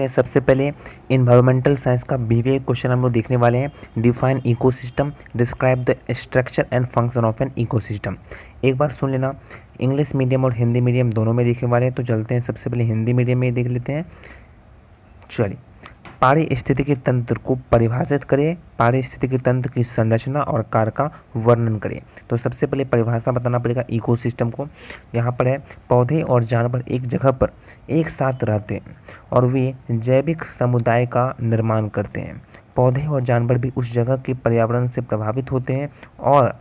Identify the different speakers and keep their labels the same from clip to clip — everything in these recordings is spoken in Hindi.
Speaker 1: सबसे पहले इन्वायरमेंटल साइंस का बीवे क्वेश्चन हम लोग देखने वाले हैं। Define ecosystem, describe the structure and function of an ecosystem. एक बार सुन लेना, इंग्लिश मीडियम और हिंदी मीडियम दोनों में देखने वाले हैं, तो चलते हैं सबसे पहले हिंदी मीडियम में देख लेते हैं। चलिए, पारिस्थितिकी तंत्र को परिभाषित करें, पारिस्थितिकी तंत्र की संरचना और कार्य का वर्णन करें। तो सबसे पहले परिभाषा बताना पड़ेगा इकोसिस्टम को। यहाँ पर है, पौधे और जानवर एक जगह पर एक साथ रहते हैं और वे जैविक समुदाय का निर्माण करते हैं। पौधे और जानवर भी उस जगह के पर्यावरण से प्रभावित होते हैं और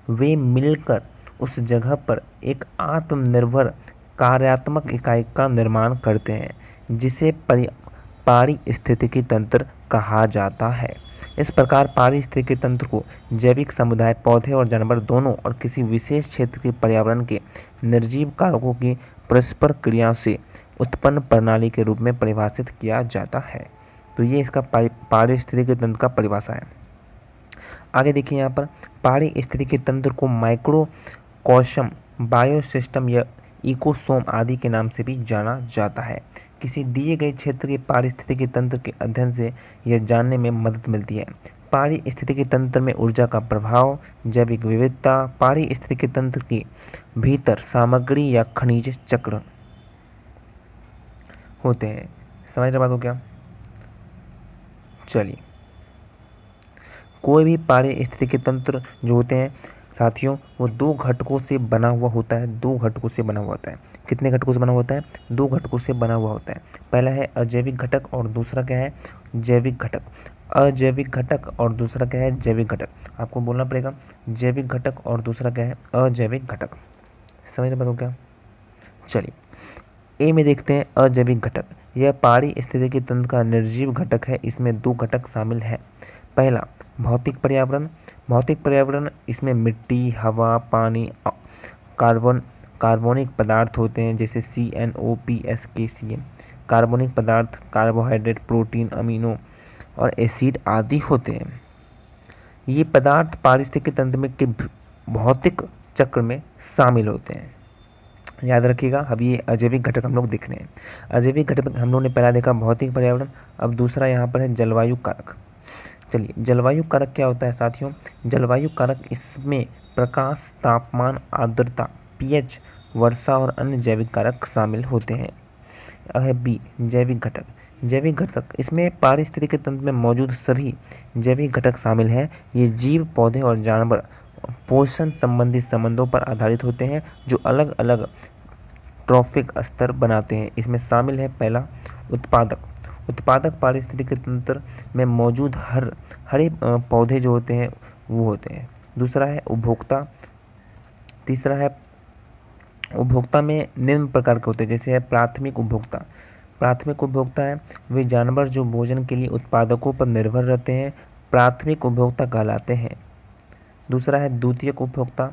Speaker 1: वे मिलकर उस जगह पर एक आत्मनिर्भर कार्यात्मक इकाई का निर्माण करते हैं, जिसे पारिस्थितिकी तंत्र कहा जाता है। इस प्रकार पारिस्थितिकी तंत्र को जैविक समुदाय, पौधे और जानवर दोनों और किसी विशेष क्षेत्र के पर्यावरण के निर्जीव कारकों की परस्पर क्रिया से उत्पन्न प्रणाली के रूप में परिभाषित किया जाता है। तो ये इसका पारिस्थितिकी तंत्र का परिभाषा है। आगे देखिए, यहाँ पर पारिस्थितिकी तंत्र को माइक्रोकॉस्म, बायोसिस्टम या इकोसोम आदि के नाम से भी जाना जाता है। किसी दिए गए क्षेत्र के पारिस्थितिकी तंत्र के अध्ययन से यह जानने में मदद मिलती है। पारिस्थितिकी तंत्र में ऊर्जा का प्रभाव, जैविक विविधता, पारिस्थितिकी तंत्र के भीतर सामग्री या खनिज चक्र होते हैं। समझ रहे बात हो क्या? चलिए, कोई भी पारिस्थितिकी तंत्र जो होते हैं साथियों, वो दो घटकों से बना हुआ होता है। दो घटकों से बना हुआ होता है। कितने घटकों से बना होता है? दो घटकों से बना हुआ होता है। पहला है अजैविक घटक और दूसरा क्या है? जैविक घटक। अजैविक घटक और दूसरा क्या है? जैविक घटक। आपको बोलना पड़ेगा जैविक घटक और दूसरा क्या है? अजैविक घटक। समझ रहे बात क्या? चलिए, ए में देखते हैं अजैविक घटक। यह पारिस्थितिकी तंत्र का निर्जीव घटक है। इसमें दो घटक शामिल हैं। पहला, भौतिक पर्यावरण। भौतिक पर्यावरण, इसमें मिट्टी, हवा, पानी, कार्बनिक पदार्थ होते हैं, जैसे CNO2, कार्बनिक पदार्थ, कार्बोहाइड्रेट, प्रोटीन, अमीनो और एसिड आदि होते हैं। ये पदार्थ पारिस्थितिकी तंत्र में के भौतिक चक्र में शामिल होते हैं। याद रखिएगा। अब ये अजैविक घटक हम लोग देख रहे हैं। अजैविक घटक हम लोग ने पहला देखा भौतिक पर्यावरण, अब दूसरा यहाँ पर है जलवायु कारक। चलिए, जलवायु कारक क्या होता है साथियों? जलवायु कारक, इसमें प्रकाश, तापमान, आर्द्रता, pH, वर्षा और अन्य जैविक कारक शामिल होते हैं। अब है बी, जैविक घटक। जैविक घटक, इसमें पारिस्थितिकी तंत्र में मौजूद सभी जैविक घटक शामिल हैं। ये जीव, पौधे और जानवर पोषण संबंधी संबंधों पर आधारित होते हैं, जो अलग अलग ट्रॉफिक स्तर बनाते हैं। इसमें शामिल है पहला, उत्पादक। उत्पादक पारिस्थितिकी तंत्र में मौजूद हरे पौधे जो होते हैं वो होते हैं। दूसरा है उपभोक्ता। तीसरा है, उपभोक्ता में निम्न प्रकार के होते हैं, जैसे है प्राथमिक उपभोक्ता। प्राथमिक उपभोक्ता है वे जानवर जो भोजन के लिए उत्पादकों पर निर्भर रहते हैं, प्राथमिक उपभोक्ता कहलाते हैं। दूसरा है द्वितीयक उपभोक्ता।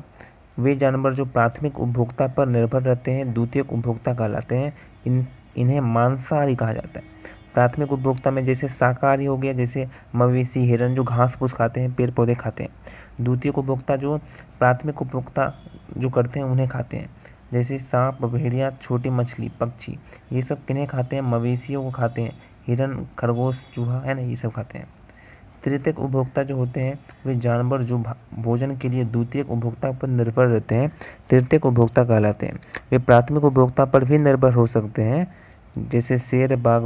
Speaker 1: वे जानवर जो प्राथमिक उपभोक्ता पर निर्भर रहते हैं, द्वितीयक उपभोक्ता कहलाते हैं। इन्हें मांसाहारी कहा जाता है। प्राथमिक उपभोक्ता में जैसे शाकाहारी हो गया, जैसे मवेशी, हिरन जो घास फूस खाते हैं, पेड़ पौधे खाते हैं। द्वितीयक उपभोक्ता जो प्राथमिक उपभोक्ता जो करते हैं उन्हें खाते हैं, जैसे सांप, भेड़िया, छोटी मछली, पक्षी, ये सब किन्हें खाते हैं? मवेशियों को खाते हैं। हिरन, खरगोश, चूहा है ना, ये सब खाते हैं। तृतीयक उपभोक्ता जो होते हैं वे जानवर जो भोजन के लिए द्वितीयक उपभोक्ता पर निर्भर रहते हैं, तृतीयक उपभोक्ता कहलाते हैं। वे प्राथमिक उपभोक्ता पर भी निर्भर हो सकते हैं, जैसे शेर, बाघ,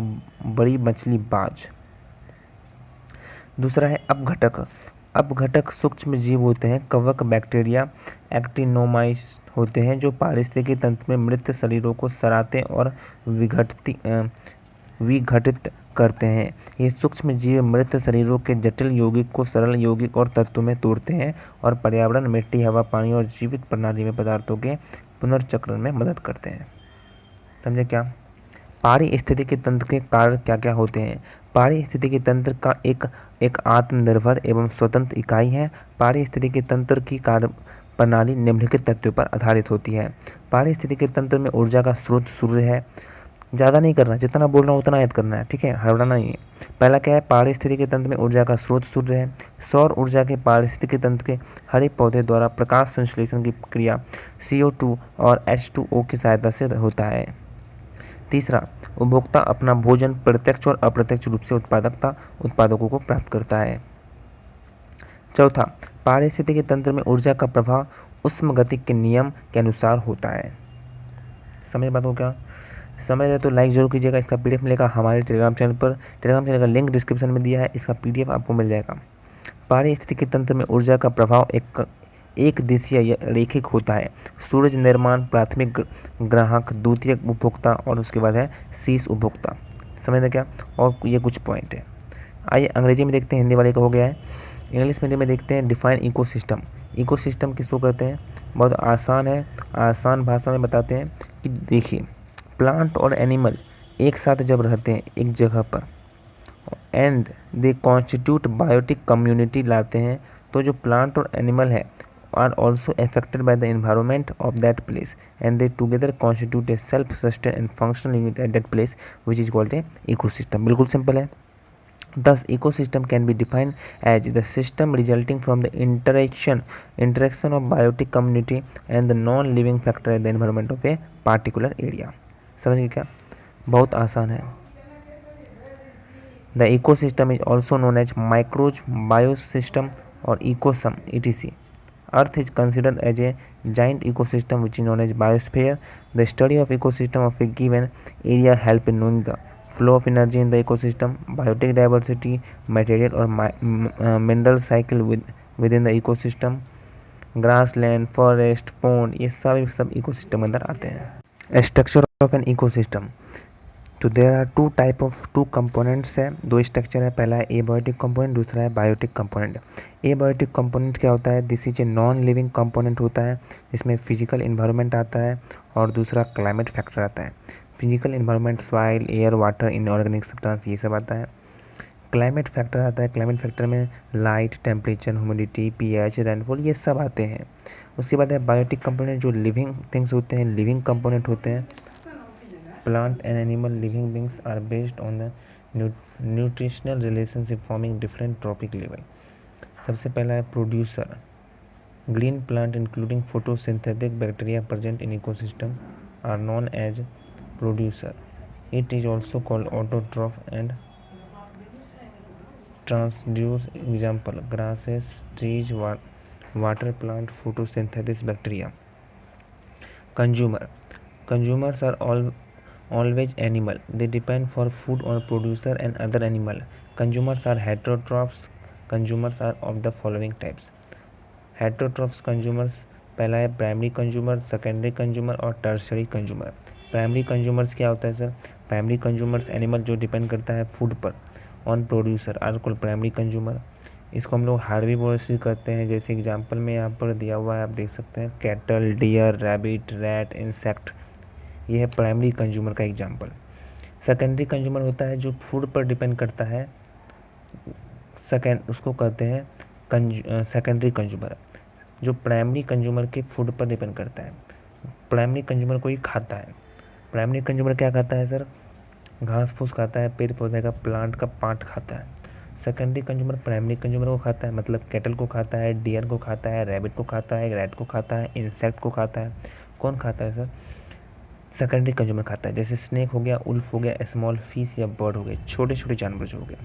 Speaker 1: बड़ी मछली, बाज। दूसरा है अपघटक। अपघटक सूक्ष्म जीव होते हैं, कवक, बैक्टीरिया, एक्टिनोमाइट्स होते हैं, जो पारिस्थितिकी तंत्र में मृत शरीरों को सड़ाते और विघटित करते हैं। ये सूक्ष्म जीव मृत शरीरों के जटिल यौगिक को सरल यौगिक और तत्वों में तोड़ते हैं और पर्यावरण, मिट्टी, हवा, पानी और जीवित प्रणाली में पदार्थों के पुनर्चक्रण में मदद करते हैं। समझे क्या? पारिस्थितिकी तंत्र के कार्य क्या क्या होते हैं? पारिस्थितिकी तंत्र का एक आत्मनिर्भर एवं स्वतंत्र इकाई है। पारिस्थितिकी तंत्र की कार्य प्रणाली निम्नलिखित तथ्यों पर आधारित होती है। पारिस्थितिकी तंत्र में ऊर्जा का स्रोत सूर्य है। ज़्यादा नहीं करना, जितना बोल रहा हूँ उतना याद करना है, ठीक है, हड़बड़ाना नहीं है। पहला क्या है? पारिस्थितिकी तंत्र में ऊर्जा का स्रोत सूर्य है। सौर ऊर्जा के पारिस्थितिकी तंत्र के हरे पौधे द्वारा प्रकाश संश्लेषण की क्रिया CO2 और H2O की सहायता से होता है। तीसरा, उपभोक्ता अपना भोजन प्रत्यक्ष और अप्रत्यक्ष रूप से उत्पादकों को प्राप्त करता है। चौथा, पारिस्थितिकी तंत्र में ऊर्जा का प्रवाह उष्मागतिकी के नियम के अनुसार होता है। समझ बात को क्या? समझ रहे तो लाइक जरूर कीजिएगा। इसका पीडीएफ मिलेगा हमारे टेलीग्राम चैनल पर। टेलीग्राम चैनल का लिंक डिस्क्रिप्शन में दिया है, इसका पीडीएफ आपको मिल जाएगा। पारिस्थितिकी तंत्र में ऊर्जा का प्रभाव एक दिशीय या रैखिक होता है। सूरज निर्माण, प्राथमिक ग्राहक, द्वितीयक उपभोक्ता और उसके बाद है शीर्ष उपभोक्ता। समझ रहे क्या? और ये कुछ पॉइंट है। आइए अंग्रेजी में देखते हैं, हिंदी वाले का हो गया है। इंग्लिश मीडियम में देखते हैं डिफाइन इकोसिस्टम। इकोसिस्टम किसको कहते हैं? बहुत आसान है, आसान भाषा में बताते हैं कि देखिए, प्लांट और एनिमल एक साथ जब रहते हैं एक जगह पर and they constitute biotic community लाते हैं, तो जो प्लांट और एनिमल है are also affected by the environment of that place and they together constitute a self sustain and functional unit at that place which is called a ecosystem. बिल्कुल सिंपल है। Thus, ecosystem can be defined as the system resulting from the interaction of biotic community and the non-living factor in the environment of a particular area. समझ गए क्या? बहुत आसान है। The ecosystem is also known as microbe, biosystem or ecosystem etc. Earth is considered as a giant ecosystem which is known as biosphere. The study of ecosystem of a given area help in knowing the flow of energy in the ecosystem, biotic diversity, material or mineral cycle within the ecosystem, grassland, forest, pond, ये सब ecosystem अंदर आते हैं। Structure of an ecosystem, तो देयर आर टू कंपोनेंट्स है, दो स्ट्रक्चर है। पहला है एबायोटिक कंपोनेंट, दूसरा है बायोटिक कंपोनेंट। एबायोटिक कंपोनेंट क्या होता है? This is a non living component होता है, जिसमें फिजिकल इन्वायरमेंट आता है और दूसरा क्लाइमेट फैक्टर आता है। Physical environment soil, air, water, inorganic substance ये सब आता है। क्लाइमेट फैक्टर आता है, क्लाइमेट फैक्टर में light, temperature, humidity, pH, rainfall ये सब आते हैं। उसके बाद है बायोटिक कंपोनेंट, जो लिविंग थिंग्स होते हैं, लिविंग कंपोनेंट होते हैं। Plant and animal living beings are based on the nutritional relationship forming different trophic level. सबसे पहला है producer. Green plant including photosynthetic bacteria present in ecosystem are known as producer. It is also called autotroph and transducer. Example: grasses, trees, water plant, photosynthesis bacteria. Consumer. Consumers are always animal. They depend for food on producer and other animal. Consumers are heterotrophs. Consumers are of the following types. Heterotrophs consumers, पहला है प्राइमरी कंज्यूमर, सेकेंडरी कंज्यूमर और टर्शरी कंज्यूमर। प्राइमरी कंज्यूमर्स क्या होता है सर? प्राइमरी कंज्यूमर्स एनिमल जो डिपेंड करता है फूड पर on producer are called primary consumer. इसको हम लोग हार्बीवोरस करते हैं, जैसे एग्जांपल में यहाँ पर दिया हुआ है, आप देख सकते हैं cattle, deer, rabbit, rat, insect, ये है प्राइमरी कंज्यूमर का एग्जांपल। सेकेंडरी कंज्यूमर होता है जो फूड पर डिपेंड करता है, उसको कहते हैं सेकेंडरी कंज्यूमर, जो प्राइमरी कंज्यूमर के फूड पर डिपेंड करता है। प्राइमरी कंज्यूमर को ही खाता है। प्राइमरी कंज्यूमर क्या खाता है सर? घास फूस खाता है, पेड़ पौधे का, प्लांट का पार्ट खाता है। सेकेंडरी कंज्यूमर प्राइमरी कंज्यूमर को खाता है, मतलब कैटल को खाता है, डियर को खाता है, रैबिट को खाता है, रैट को खाता है, इंसेक्ट को खाता है। कौन खाता है सर? सेकेंडरी कंज्यूमर खाता है, जैसे स्नेक हो गया, उल्फ हो गया, स्मॉल फिश या बर्ड हो गए, छोटे छोटे जानवर जो हो गए।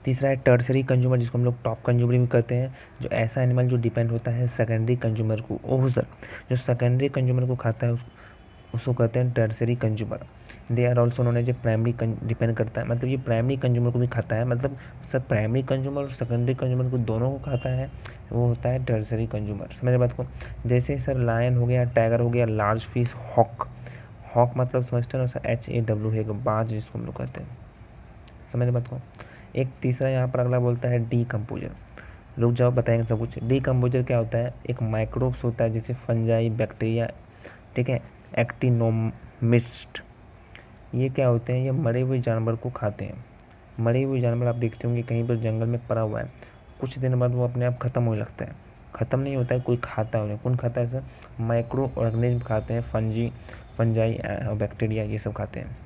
Speaker 1: तीसरा है टर्सरी कंज्यूमर, जिसको हम लोग टॉप कंज्यूमर भी कहते हैं, जो ऐसा एनिमल जो डिपेंड होता है सेकेंडरी कंज्यूमर को। ओह सर, जो सेकेंडरी कंज्यूमर को खाता है उसको कहते हैं tertiary consumer. They are also known as a primary, depend करता है, मतलब ये प्राइमरी कंज्यूमर को भी खाता है, मतलब सर प्राइमरी कंज्यूमर और सेकेंडरी कंज्यूमर को दोनों को खाता है, वो होता है टर्सरी कंज्यूमर। समझ बात को? जैसे सर लायन हो गया, टाइगर हो गया, लार्ज फिश, हॉक। हॉक मतलब समझते हैं ना सर, HAW है, बाज जिसको हम लोग कहते हैं। समझ बात को? एक तीसरा यहाँ पर अगला बोलता है डीकम्पोजर। रुक जाओ बताएंगे सब कुछ। डीकम्पोजर क्या होता है? एक माइक्रोब्स होता है, जैसे फंजाई, बैक्टीरिया, ठीक है, एक्टिनोमिस्ट, ये क्या होते हैं? ये मरे हुए जानवर को खाते हैं। मरे हुए जानवर आप देखते होंगे कहीं पर जंगल में पड़ा हुआ है, कुछ दिन बाद वो अपने आप ख़त्म होने लगता है। ख़त्म नहीं होता है, कोई खाता है उन्हें। कौन खाता है सर? माइक्रो ऑर्गेनिज्म खाते हैं, फंजाई और बैक्टीरिया ये सब खाते हैं।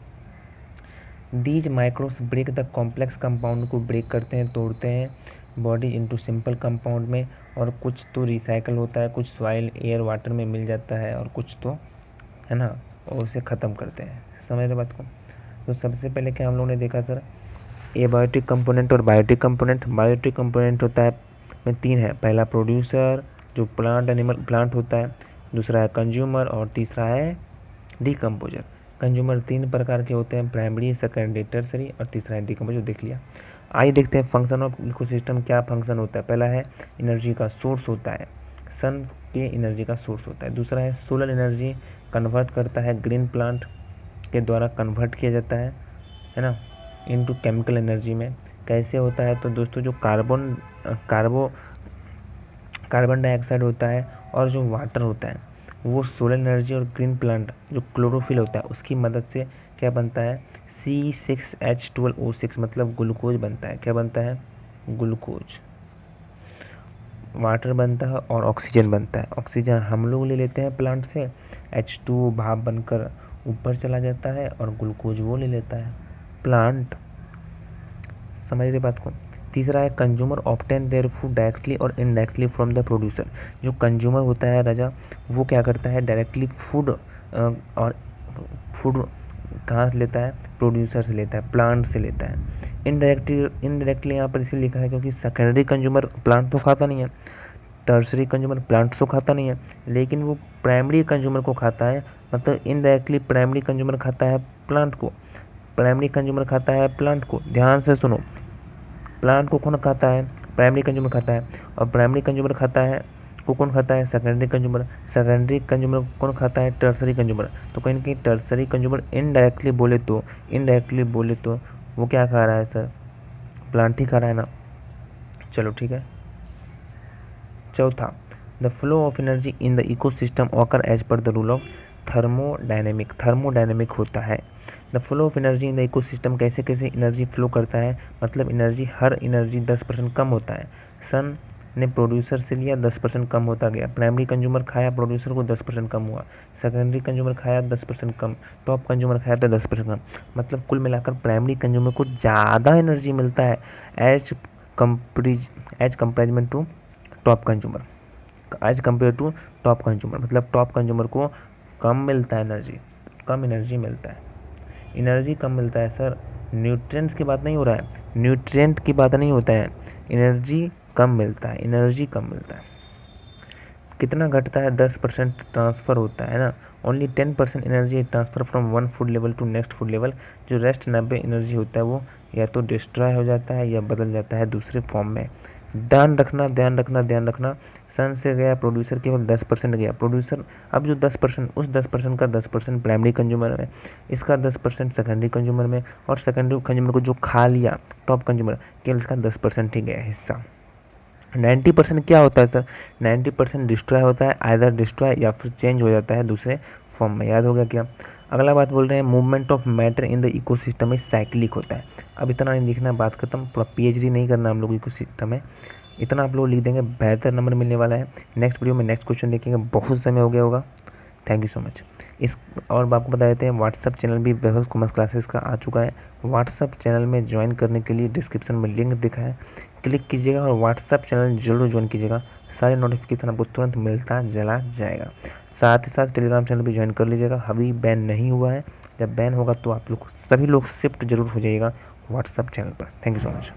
Speaker 1: These microbes break the complex compound को ब्रेक करते हैं, तोड़ते हैं बॉडी इनटू सिंपल कंपाउंड में, और कुछ तो रिसाइकल होता है, कुछ सॉइल, एयर, वाटर में मिल जाता है, और कुछ तो है ना, और उसे ख़त्म करते हैं। समझ रहे बात को। तो सबसे पहले क्या हम लोगों ने देखा सर, एबायोटिक कंपोनेंट और बायोटिक कंपोनेंट। बायोटिक कंपोनेंट होता है में 3 है, पहला प्रोड्यूसर जो प्लांट होता है, दूसरा है कंज्यूमर और तीसरा है डिकम्पोजर। कंज्यूमर 3 प्रकार के होते हैं, प्राइमरी, सेकेंडरी, टर्सरी और तीसरा है डिकम्पोजर, देख लिया। आइए देखते हैं फंक्शन ऑफ इकोसिस्टम क्या फंक्शन होता है। पहला है एनर्जी का सोर्स होता है, सन के एनर्जी का सोर्स होता है। दूसरा है सोलर एनर्जी कन्वर्ट करता है, ग्रीन प्लांट के द्वारा कन्वर्ट किया जाता है ना, इनटू केमिकल एनर्जी में। कैसे होता है तो दोस्तों जो कार्बन डाइऑक्साइड होता है और जो वाटर होता है वो सोलर एनर्जी और ग्रीन प्लांट जो क्लोरोफिल होता है उसकी मदद से क्या बनता है, C6H12O6 मतलब ग्लूकोज बनता है। क्या बनता है, ग्लूकोज। वाटर बनता है और ऑक्सीजन बनता है। ऑक्सीजन हम लोग ले लेते हैं प्लांट से, H2 भाप बनकर ऊपर चला जाता है और ग्लूकोज वो ले लेता है प्लांट। समझ रहे बात को। तीसरा है consumer obtain their food directly और इनडायरेक्टली फ्रॉम द प्रोड्यूसर। जो कंज्यूमर होता है राजा, वो क्या करता है, डायरेक्टली फूड और फूड कहाँ से लेता है, प्रोड्यूसर से लेता है, प्लांट से लेता है। इनडायरेक्टली यहाँ पर इसलिए लिखा है क्योंकि सेकेंडरी कंज्यूमर प्लांट तो खाता नहीं है, टर्सरी कंज्यूमर प्लांट तो खाता नहीं है, लेकिन वो प्राइमरी कंज्यूमर को खाता है। मतलब इनडायरेक्टली प्राइमरी कंज्यूमर खाता है प्लांट को, प्राइमरी कंज्यूमर खाता है प्लांट को। ध्यान से सुनो, प्लांट को कौन खाता है, प्राइमरी कंज्यूमर खाता है, और प्राइमरी कंज्यूमर खाता है को कौन खाता है, सेकेंडरी कंज्यूमर। सेकेंडरी कंज्यूमर कौन खाता है, टर्सरी कंज्यूमर। तो कहीं ना कहीं टर्सरी कंज्यूमर इनडायरेक्टली बोले तो वो क्या खा रहा है सर, प्लांट ही खा रहा है ना। चलो ठीक है। चौथा, the flow of energy in the ecosystem occur as per the rule of thermodynamic होता है। The flow of energy in the ecosystem, कैसे कैसे एनर्जी फ्लो करता है, मतलब हर एनर्जी 10% कम होता है। सन ने प्रोड्यूसर से लिया, 10% कम होता गया। प्राइमरी कंज्यूमर खाया, प्रोड्यूसर को 10% कम हुआ। सेकेंडरी कंज्यूमर खाया, 10% कम। टॉप कंज्यूमर खाया तो 10% कम। मतलब कुल मिलाकर प्राइमरी कंज्यूमर को ज़्यादा एनर्जी मिलता है as comparison to top consumer, मतलब टॉप कंज्यूमर को कम मिलता है कम एनर्जी मिलता है। एनर्जी कम मिलता है सर, न्यूट्रिएंट्स की बात नहीं हो रहा है, न्यूट्रिएंट की बात नहीं होता है, एनर्जी कम मिलता है। कितना घटता है, 10% ट्रांसफ़र होता है ना। Only 10% energy transfer from one food level to next food level. जो रेस्ट 90 एनर्जी होता है वो या तो डिस्ट्रॉय हो जाता है या बदल जाता है दूसरे फॉर्म में। ध्यान रखना। सन से गया प्रोड्यूसर, केवल 10% गया प्रोड्यूसर। अब जो 10%, उस 10% का 10% प्राइमरी कंज्यूमर में, इसका 10% सेकेंडरी कंज्यूमर में, और सेकेंडरी कंज्यूमर को जो खा लिया टॉप कंज्यूमर, केवल इसका 10% ही गया हिस्सा। 90% क्या होता है सर, 90% डिस्ट्रॉय होता है, आइदर डिस्ट्रॉय या फिर चेंज हो जाता है दूसरे फॉर्म में। याद हो गया क्या। अगला बात बोल रहे हैं, movement of matter in the ecosystem में साइक्लिक होता है। अब इतना नहीं लिखना, बात खत्म। पूरा PhD नहीं करना हम लोग इकोसिस्टम में, इतना आप लोग लिख देंगे, बेहतर नंबर मिलने वाला है। नेक्स्ट वीडियो में नेक्स्ट क्वेश्चन देखेंगे, बहुत समय हो गया होगा। Thank you so much. और आपको बता देते हैं, व्हाट्सअप चैनल भी वैभव कॉमर्स क्लासेस का आ चुका है। व्हाट्सअप चैनल में ज्वाइन करने के लिए डिस्क्रिप्शन में लिंक दिखा है, क्लिक कीजिएगा और व्हाट्सअप चैनल जरूर ज्वाइन कीजिएगा। सारे नोटिफिकेशन आपको तुरंत मिलता चला जाएगा। साथ ही साथ टेलीग्राम चैनल भी ज्वाइन कर लीजिएगा, अभी बैन नहीं हुआ है। जब बैन होगा तो आप लोग सभी लोग शिफ्ट जरूर हो जाइएगा व्हाट्सअप चैनल पर। Thank you so much.